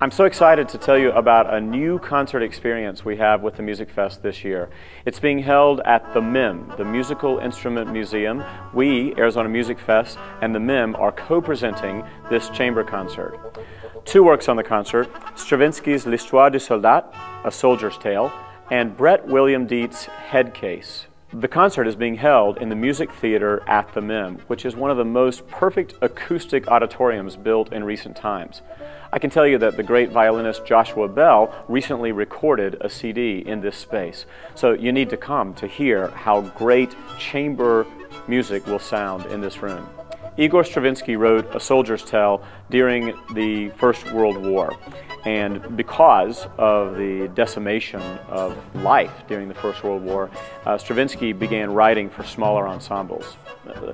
I'm so excited to tell you about a new concert experience we have with the Music Fest this year. It's being held at the MIM, the Musical Instrument Museum. We, Arizona Music Fest, and the MIM are co-presenting this chamber concert. Two works on the concert, Stravinsky's L'Histoire du Soldat, A Soldier's Tale, and Brett William Dietz' Head Case. The concert is being held in the Music Theater at the MIM, which is one of the most perfect acoustic auditoriums built in recent times. I can tell you that the great violinist Joshua Bell recently recorded a CD in this space, so you need to come to hear how great chamber music will sound in this room. Igor Stravinsky wrote A Soldier's Tale during the First World War, and because of the decimation of life during the First World War, Stravinsky began writing for smaller ensembles.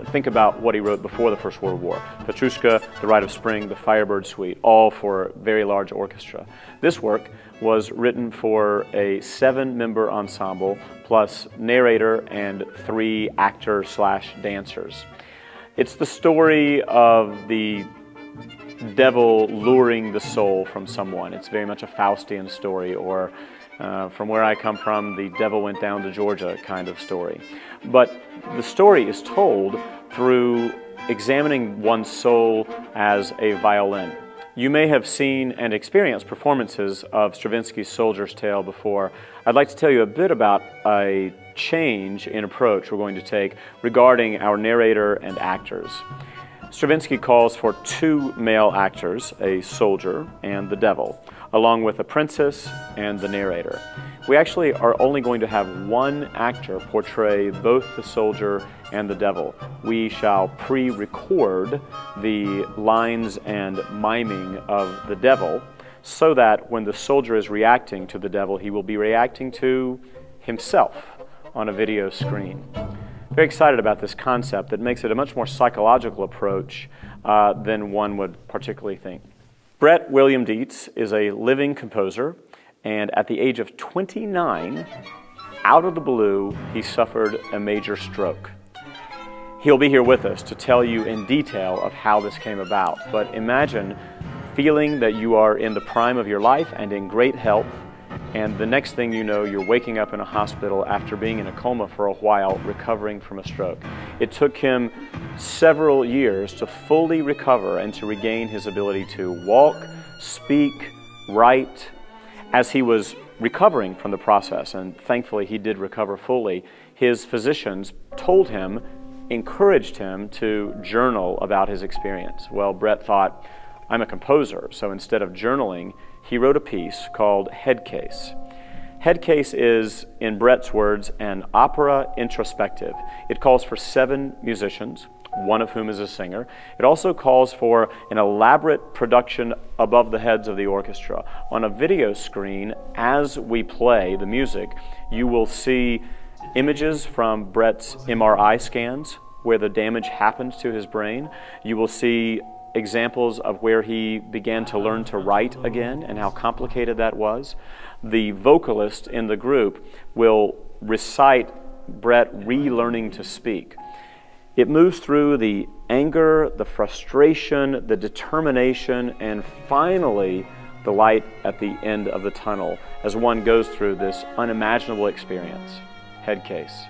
Think about what he wrote before the First World War. Petrushka, The Rite of Spring, The Firebird Suite, all for very large orchestra. This work was written for a 7-member ensemble plus narrator and 3 actor/dancers. It's the story of the devil luring the soul from someone. It's very much a Faustian story, or from where I come from, the devil went down to Georgia kind of story. But the story is told through examining one's soul as a violin. You may have seen and experienced performances of Stravinsky's Soldier's Tale before. I'd like to tell you a bit about a change in approach we're going to take regarding our narrator and actors. Stravinsky calls for 2 male actors, a soldier and the devil, along with a princess and the narrator. We actually are only going to have 1 actor portray both the soldier and the devil. We shall pre-record the lines and miming of the devil so that when the soldier is reacting to the devil, he will be reacting to himself on a video screen. Very excited about this concept that makes it a much more psychological approach than one would particularly think. Brett William Dietz is a living composer, and at the age of 29, out of the blue, he suffered a major stroke. He'll be here with us to tell you in detail of how this came about, but imagine feeling that you are in the prime of your life and in great health, and the next thing you know, you're waking up in a hospital after being in a coma for a while, recovering from a stroke. It took him several years to fully recover and to regain his ability to walk, speak, write. As he was recovering from the process, and thankfully he did recover fully, his physicians told him, encouraged him to journal about his experience. Well, Brett thought, I'm a composer, so instead of journaling, he wrote a piece called Head Case. Head Case is, in Brett's words, an opera introspective. It calls for 7 musicians, one of whom is a singer. It also calls for an elaborate production above the heads of the orchestra. On a video screen, as we play the music, you will see images from Brett's MRI scans where the damage happened to his brain. You will see examples of where he began to learn to write again and how complicated that was. The vocalist in the group will recite Brett relearning to speak. It moves through the anger, the frustration, the determination, and finally the light at the end of the tunnel as one goes through this unimaginable experience. Head Case.